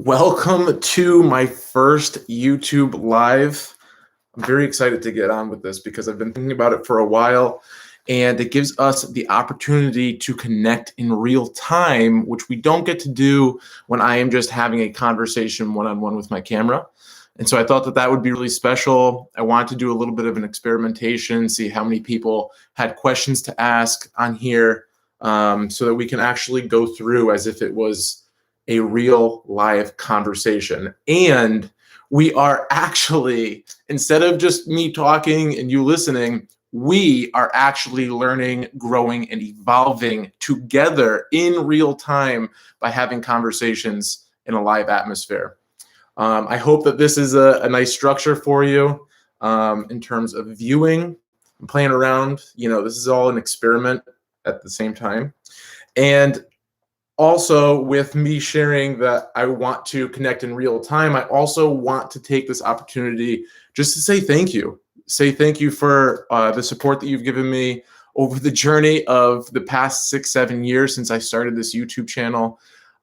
Welcome to my first YouTube Live. I'm very excited to get on with this because I've been thinking about it for a while, and it gives us the opportunity to connect in real time, which we don't get to do when I am just having a conversation one-on-one with my camera. And so I thought that that would be really special. I wanted to do a little bit of an experimentation, see how many people had questions to ask on here, so that we can actually go through as if it was a real live conversation. And we are actually, instead of just me talking and you listening, we are actually learning, growing, and evolving together in real time by having conversations in a live atmosphere. I hope that this is a nice structure for you in terms of viewing and playing around. You know, this is all an experiment at the same time. And also, with me sharing that I want to connect in real time, I also want to take this opportunity just to say thank you. Say thank you for the support that you've given me over the journey of the past 6-7 years since I started this YouTube channel.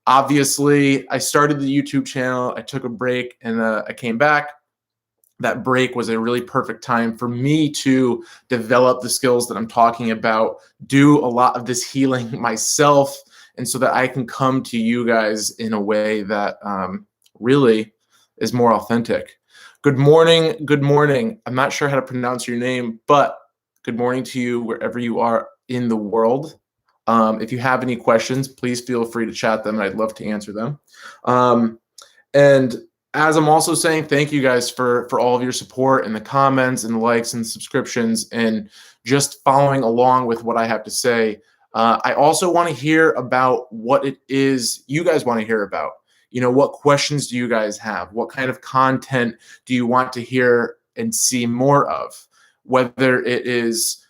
Obviously, I started the YouTube channel, I took a break, and I came back. That break was a really perfect time for me to develop the skills that I'm talking about, do a lot of this healing myself, and so that I can come to you guys in a way that really is more authentic. Good morning. Good morning. I'm not sure how to pronounce your name, but good morning to you wherever you are in the world. If you have any questions, please feel free to chat them. I'd love to answer them. And as I'm also saying, thank you guys for all of your support and the comments and the likes and subscriptions and just following along with what I have to say. I also want to hear about what it is you guys want to hear about. You know, what questions do you guys have? What kind of content do you want to hear and see more of? Whether it is,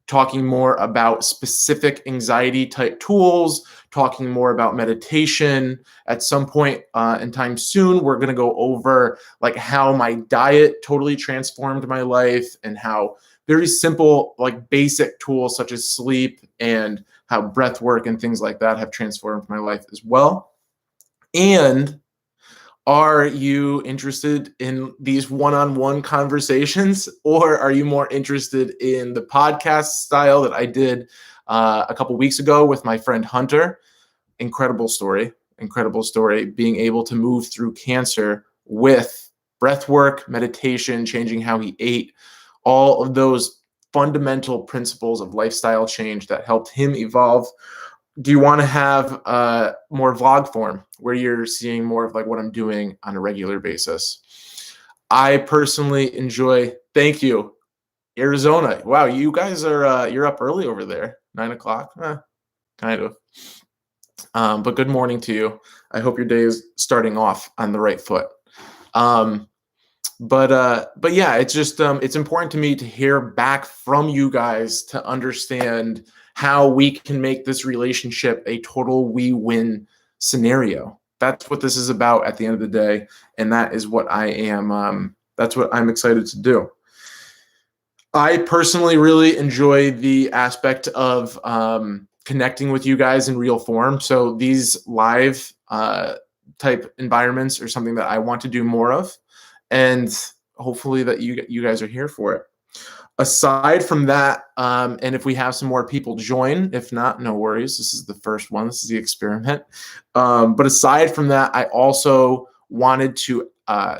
talking more about specific anxiety type tools, talking more about meditation. At some point in time soon, we're going to go over like how my diet totally transformed my life and how very simple, like basic tools such as sleep and how breath work and things like that have transformed my life as well. And are you interested in these one-on-one conversations, or are you more interested in the podcast style that I did a couple weeks ago with my friend Hunter? Incredible story, being able to move through cancer with breath work, meditation, changing how he ate, all of those fundamental principles of lifestyle change that helped him evolve. Do you want to have more vlog form where you're seeing more of like what I'm doing on a regular basis? I personally enjoy, thank you, Arizona. Wow, you guys are, you're up early over there, 9 o'clock, kind of. But good morning to you. I hope your day is starting off on the right foot. But yeah, it's just it's important to me to hear back from you guys to understand how we can make this relationship a total we-win scenario. That's what this is about at the end of the day, and that is what I am. That's what I'm excited to do. I personally really enjoy the aspect of connecting with you guys in real form. So these live type environments are something that I want to do more of. And hopefully that you guys are here for it. Aside from that, and if we have some more people join, if not, no worries. This is the first one. This is the experiment. But aside from that, I also wanted to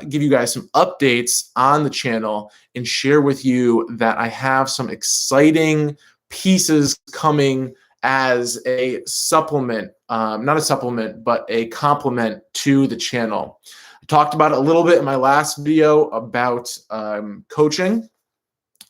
give you guys some updates on the channel and share with you that I have some exciting pieces coming as a supplement, not a supplement, but a complement to the channel. I talked about it a little bit in my last video about coaching.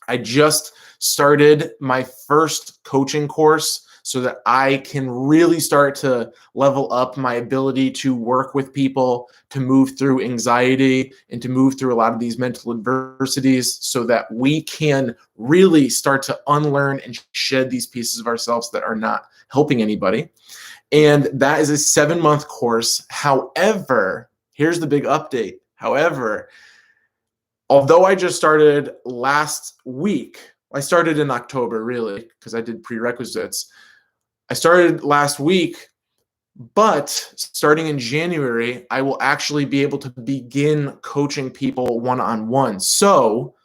I just started my first coaching course so that I can really start to level up my ability to work with people, to move through anxiety and to move through a lot of these mental adversities so that we can really start to unlearn and shed these pieces of ourselves that are not helping anybody. And that is a 7-month course. However, here's the big update. However, although I just started last week, I started in October really because I did prerequisites. I started last week. But starting in January, I will actually be able to begin coaching people one-on-one. So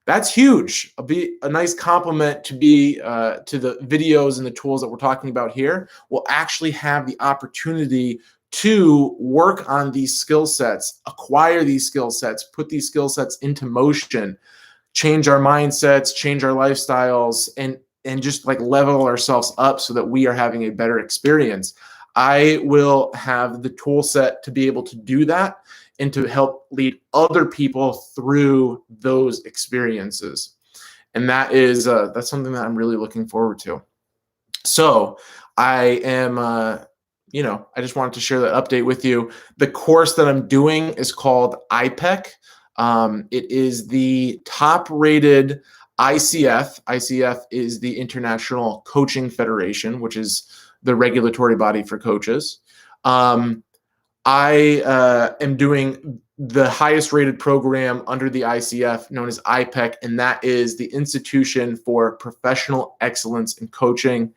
that's huge. It'll be a nice compliment to the videos and the tools that we're talking about here. We'll actually have the opportunity to work on these skill sets, acquire these skill sets, put these skill sets into motion, change our mindsets, change our lifestyles, and just like level ourselves up so that we are having a better experience. I will have the tool set to be able to do that and to help lead other people through those experiences. And that's something that I'm really looking forward to. So I am, I just wanted to share that update with you. The course that I'm doing is called Ipec. It is the top rated ICF. ICF is the International Coaching Federation, which is the regulatory body for coaches. I am doing the highest rated program under the ICF known as Ipec, and that is the Institution for Professional Excellence in Coaching.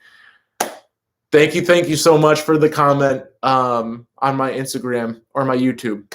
Thank you so much for the comment on my Instagram or my YouTube.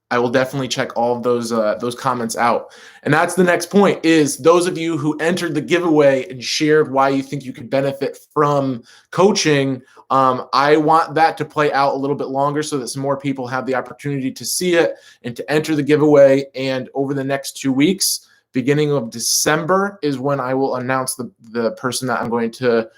I will definitely check all of those comments out. And that's the next point, is those of you who entered the giveaway and shared why you think you could benefit from coaching. I want that to play out a little bit longer so that some more people have the opportunity to see it and to enter the giveaway. And over the next 2 weeks, beginning of December, is when I will announce the person that I'm going to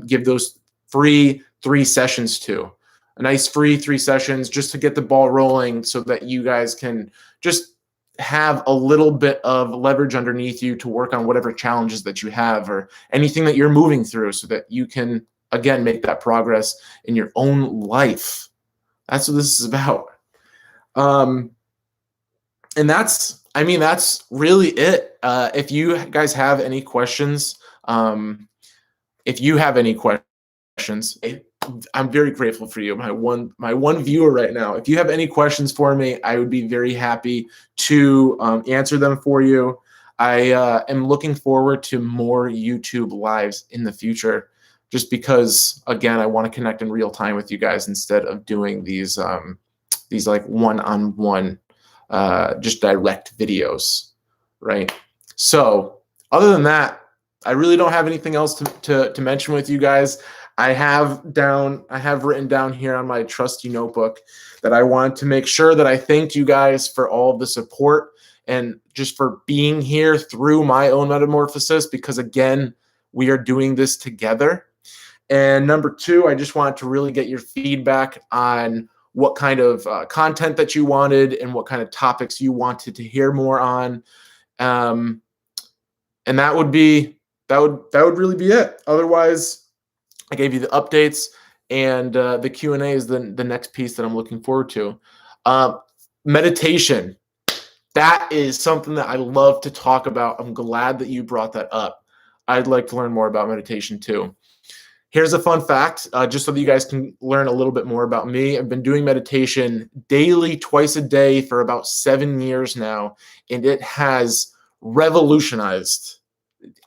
give those free 3 sessions to. A nice free 3 sessions just to get the ball rolling so that you guys can just have a little bit of leverage underneath you to work on whatever challenges that you have or anything that you're moving through so that you can, again, make that progress in your own life. That's what this is about. And that's really it. If you guys have any questions, I'm very grateful for you, my one viewer right now. If you have any questions for me, I would be very happy to answer them for you. I am looking forward to more YouTube lives in the future, just because, again, I want to connect in real time with you guys instead of doing these like one-on-one just direct videos, right? So other than that, I really don't have anything else to mention with you guys. I have written down here on my trusty notebook that I want to make sure that I thanked you guys for all of the support and just for being here through my own metamorphosis, because again, we are doing this together. And number 2, I just wanted to really get your feedback on what kind of content that you wanted and what kind of topics you wanted to hear more on. And that would really be it. Otherwise, I gave you the updates, and the Q&A is the next piece that I'm looking forward to. Meditation. That is something that I love to talk about. I'm glad that you brought that up. I'd like to learn more about meditation too. Here's a fun fact, just so that you guys can learn a little bit more about me. I've been doing meditation daily, twice a day for about 7 years now, and it has revolutionized.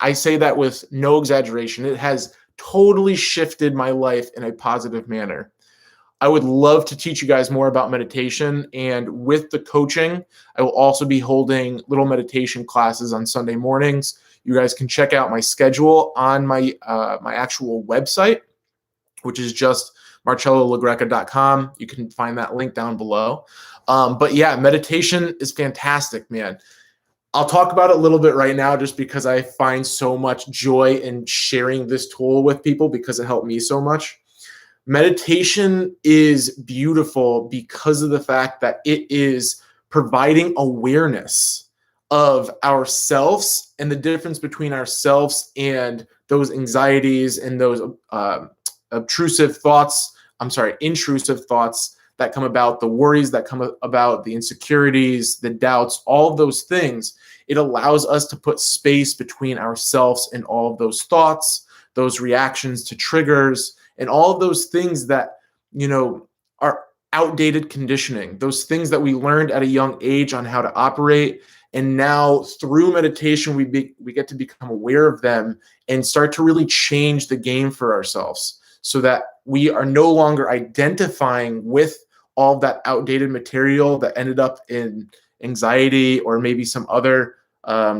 I say that with no exaggeration. It has totally shifted my life in a positive manner. I would love to teach you guys more about meditation, and with the coaching, I will also be holding little meditation classes on Sunday mornings. You guys can check out my schedule on my actual website, which is just marcellolagreca.com. You can find that link down below. But yeah, meditation is fantastic, man. I'll talk about it a little bit right now just because I find so much joy in sharing this tool with people because it helped me so much. Meditation is beautiful because of the fact that it is providing awareness of ourselves and the difference between ourselves and those anxieties and those intrusive thoughts that come about, the worries that come about, the insecurities, the doubts, all of those things. It allows us to put space between ourselves and all of those thoughts, those reactions to triggers, and all of those things that, are outdated conditioning, those things that we learned at a young age on how to operate. And now through meditation, we get to become aware of them and start to really change the game for ourselves. so that we are no longer identifying with all of that outdated material that ended up in anxiety or maybe some other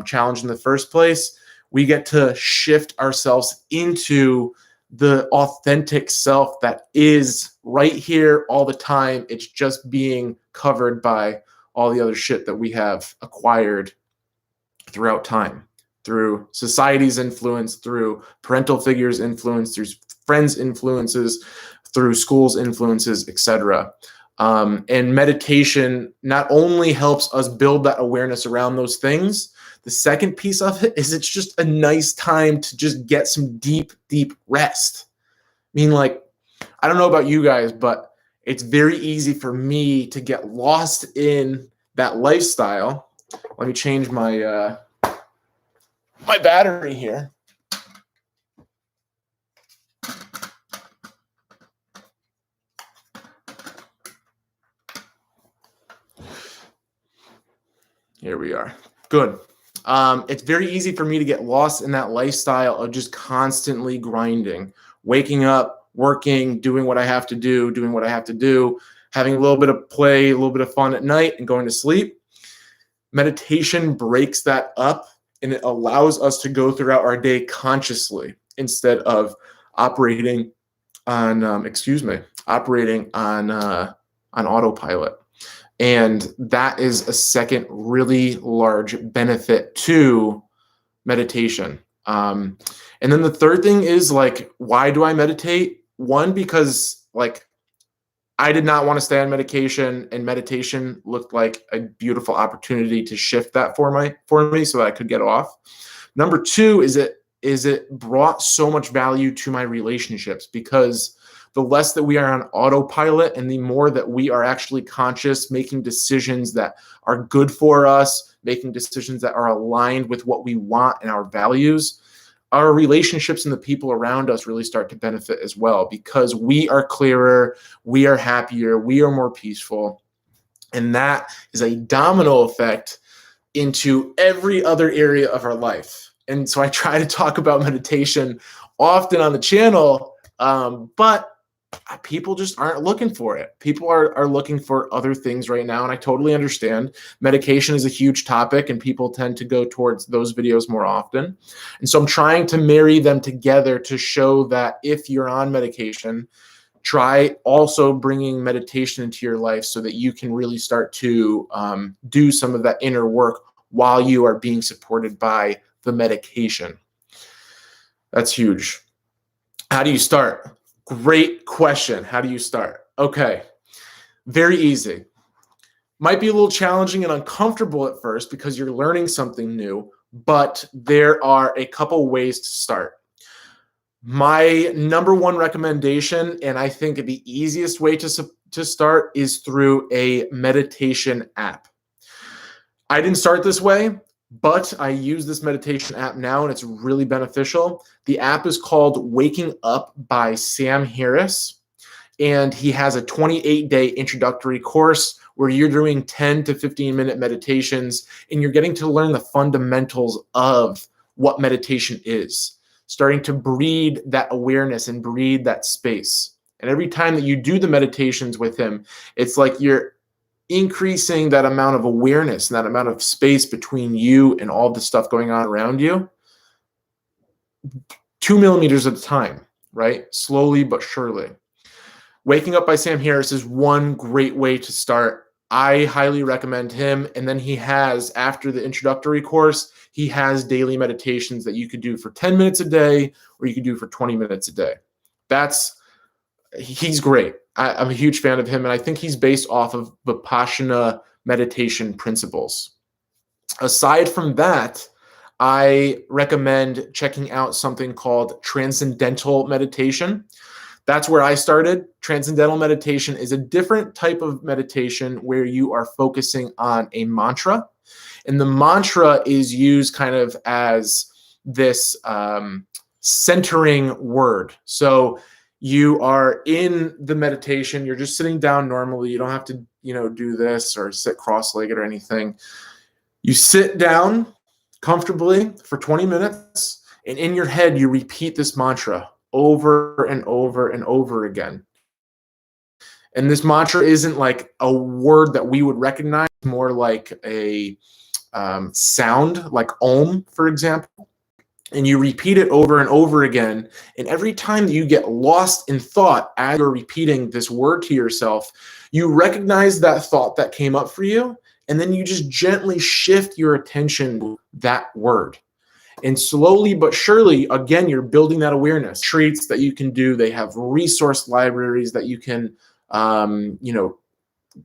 challenge in the first place. We get to shift ourselves into the authentic self that is right here all the time. It's just being covered by all the other shit that we have acquired throughout time, through society's influence, through parental figures' influence, through friends' influences, through schools' influences, etc. And meditation not only helps us build that awareness around those things, the second piece of it is it's just a nice time to just get some deep, deep rest. I mean, like, I don't know about you guys, but it's very easy for me to get lost in that lifestyle. Let me change my my battery here. Here we are. Good. It's very easy for me to get lost in that lifestyle of just constantly grinding, waking up, working, doing what I have to do, having a little bit of play, a little bit of fun at night, and going to sleep. Meditation breaks that up, and it allows us to go throughout our day consciously instead of operating on autopilot. And that is a second really large benefit to meditation. And then the third thing is, like, why do I meditate? One, because like I did not want to stay on medication, and meditation looked like a beautiful opportunity to shift that for me so that I could get off. Number two is it brought so much value to my relationships, because the less that we are on autopilot and the more that we are actually conscious, making decisions that are good for us, making decisions that are aligned with what we want and our values, our relationships and the people around us really start to benefit as well, because we are clearer, we are happier, we are more peaceful. And that is a domino effect into every other area of our life. And so I try to talk about meditation often on the channel, but people just aren't looking for it. People are looking for other things right now, and I totally understand. Medication is a huge topic, and people tend to go towards those videos more often. And so I'm trying to marry them together to show that if you're on medication, try also bringing meditation into your life so that you can really start to do some of that inner work while you are being supported by the medication. That's huge. How do you start? Great question. How do you start? Okay, very easy. Might be a little challenging and uncomfortable at first because you're learning something new, but there are a couple ways to start. My number one recommendation, and I think the easiest way to start, is through a meditation app. I didn't start this way, but I use this meditation app now, and it's really beneficial. The app is called Waking Up by Sam Harris, and he has a 28-day introductory course where you're doing 10 to 15-minute meditations, and you're getting to learn the fundamentals of what meditation is, starting to breed that awareness and breed that space. And every time that you do the meditations with him, it's like you're increasing that amount of awareness and that amount of space between you and all the stuff going on around you 2 millimeters at a time, right? Slowly but surely. Waking Up by Sam Harris is one great way to start. I highly recommend him. And then he has, after the introductory course, he has daily meditations that you could do for 10 minutes a day, or you could do for 20 minutes a day. He's great. I'm a huge fan of him, and I think he's based off of Vipassana meditation principles. Aside from that, I recommend checking out something called transcendental meditation. That's where I started. Transcendental meditation is a different type of meditation where you are focusing on a mantra, and the mantra is used kind of as this centering word. So you are in the meditation, you're just sitting down normally. You don't have to, do this or sit cross-legged or anything. You sit down comfortably for 20 minutes, and in your head, you repeat this mantra over and over and over again. And this mantra isn't like a word that we would recognize, more like a sound, like Om, for example. And you repeat it over and over again. And every time that you get lost in thought as you're repeating this word to yourself, you recognize that thought that came up for you. And then you just gently shift your attention to that word. And slowly but surely, again, you're building that awareness. Treats that you can do. They have resource libraries that you can,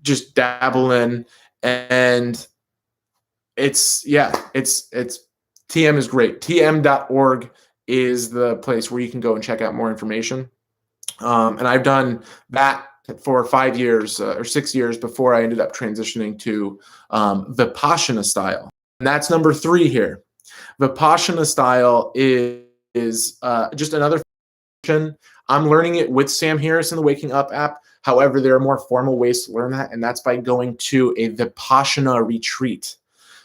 just dabble in. And it's TM is great. TM.org is the place where you can go and check out more information. And I've done that for 5 years or 6 years before I ended up transitioning to Vipassana style. And that's number 3 here. Vipassana style is just another function. I'm learning it with Sam Harris in the Waking Up app. However, there are more formal ways to learn that, and that's by going to a Vipassana retreat.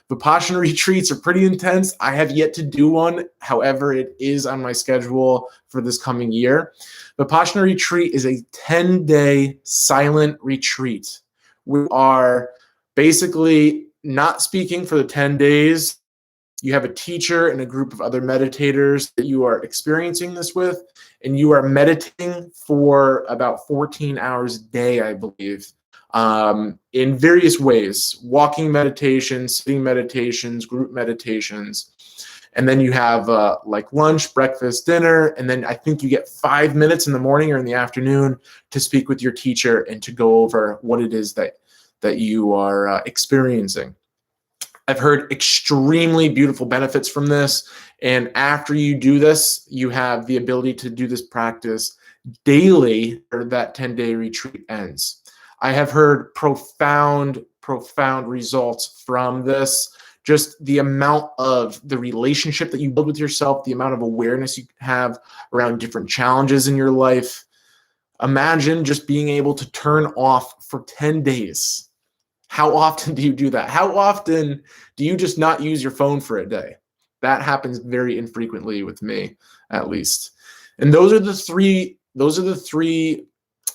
Vipassana retreats are pretty intense. I have yet to do one. However, it is on my schedule for this coming year. Vipassana retreat is a 10-day silent retreat. We are basically not speaking for the 10 days. You have a teacher and a group of other meditators that you are experiencing this with, and you are meditating for about 14 hours a day, I believe, in various ways: walking meditations, sitting meditations, group meditations. And then you have like lunch, breakfast, dinner, and then I think you get 5 minutes in the morning or in the afternoon to speak with your teacher and to go over what it is that you are experiencing. I've heard extremely beautiful benefits from this. And after you do this, you have the ability to do this practice daily, or that 10-day retreat ends. I have heard profound results from this. Just the amount of the relationship that you build with yourself, the amount of awareness you have around different challenges in your life. Imagine just being able to turn off for 10 days. How often do you do that? How often do you just not use your phone for a day? That happens very infrequently with me, at least. And those are the three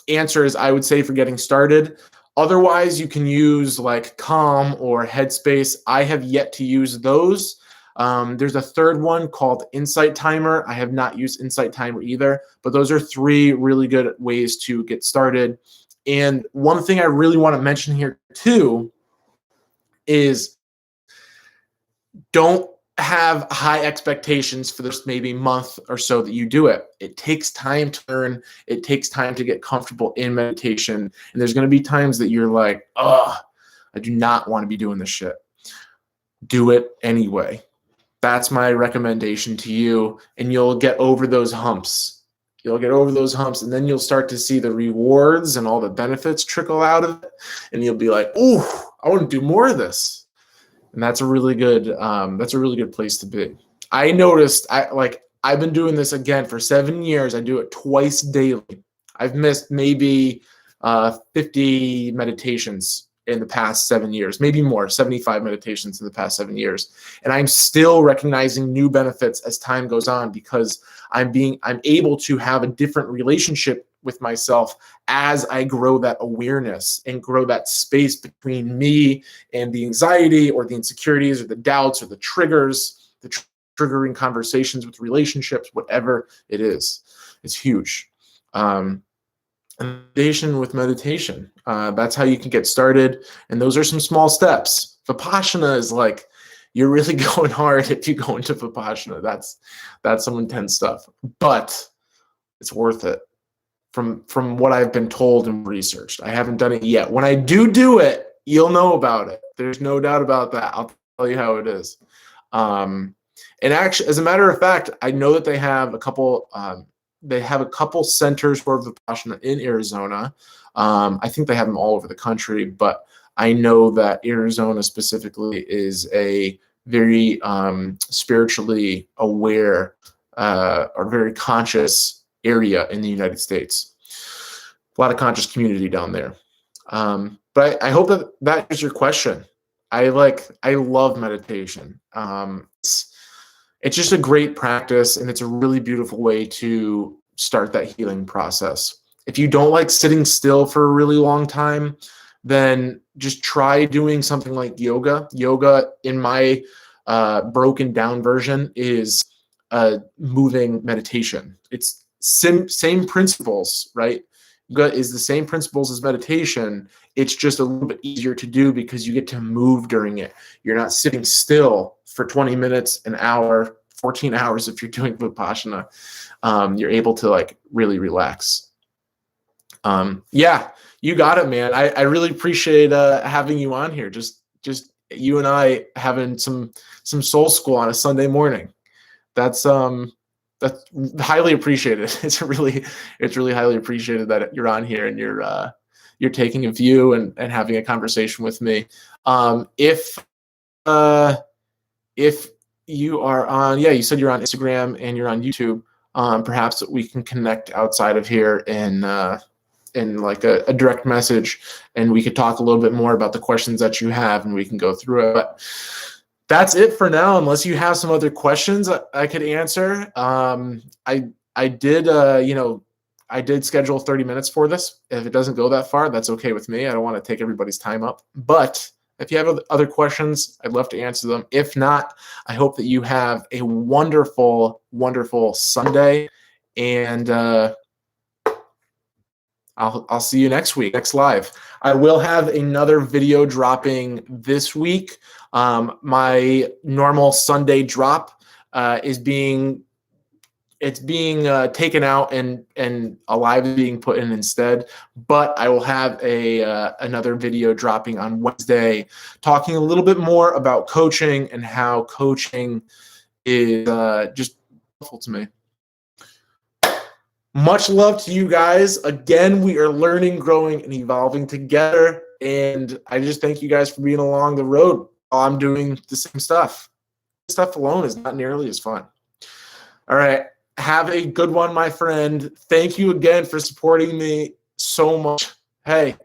answers I would say for getting started. Otherwise, you can use like Calm or Headspace. I have yet to use those. There's a third one called Insight Timer. I have not used Insight Timer either, but those are 3 really good ways to get started. And one thing I really want to mention here too is don't have high expectations for this maybe month or so that you do it. It takes time to learn. It takes time to get comfortable in meditation. And there's going to be times that you're like, I do not want to be doing this shit. Do it anyway. That's my recommendation to you. And you'll get over those humps. You'll get over those humps, and then you'll start to see the rewards and all the benefits trickle out of it. And you'll be like, ooh, I want to do more of this. And that's a really good place to be. I noticed I've been doing this again for 7 years. I do it twice daily. I've missed maybe 50 meditations in the past 7 years, maybe more, 75 meditations in the past 7 years. And I'm still recognizing new benefits as time goes on, because I'm able to have a different relationship with myself as I grow that awareness and grow that space between me and the anxiety or the insecurities or the doubts or the triggers, triggering conversations with relationships, whatever it is. It's huge. Meditation with meditation. That's how you can get started. And those are some small steps. Vipassana is like, you're really going hard if you go into Vipassana. That's some intense stuff, but it's worth it. From what I've been told and researched. I haven't done it yet. When I do it, you'll know about it. There's no doubt about that. I'll tell you how it is. And actually, as a matter of fact, I know that they have a couple centers for Vipassana in Arizona. I think they have them all over the country, but I know that Arizona specifically is a very spiritually aware or very conscious area in the United States. A lot of conscious community down there. But I hope that is your question. I love meditation. It's just a great practice, and it's a really beautiful way to start that healing process. If you don't like sitting still for a really long time, then just try doing something like yoga. Yoga, in my broken down version, is moving meditation. It's same principles, right? Yoga is the same principles as meditation. It's just a little bit easier to do because you get to move during it. You're not sitting still for 20 minutes, an hour, 14 hours if you're doing Vipassana. You're able to like really relax. Yeah, you got it, man. I really appreciate having you on here. Just you and I having some soul school on a Sunday morning. That's highly appreciated. It's really highly appreciated that you're on here and you're taking a view and having a conversation with me. If you are on, you said you're on Instagram and you're on YouTube, perhaps we can connect outside of here in like a direct message, and we could talk a little bit more about the questions that you have, and we can go through it. But that's it for now, unless you have some other questions I could answer. I did, I did schedule 30 minutes for this. If it doesn't go that far, that's okay with me. I don't want to take everybody's time up. But if you have other questions, I'd love to answer them. If not, I hope that you have a wonderful, wonderful Sunday. And I'll see you next week, next live. I will have another video dropping this week. My normal Sunday drop is being taken out and a live is being put in instead. But I will have another video dropping on Wednesday, talking a little bit more about coaching and how coaching is just helpful to me. Much love to you guys. Again, we are learning, growing, and evolving together. And I just thank you guys for being along the road while I'm doing the same stuff. This stuff alone is not nearly as fun. All right. Have a good one, my friend. Thank you again for supporting me so much. Hey,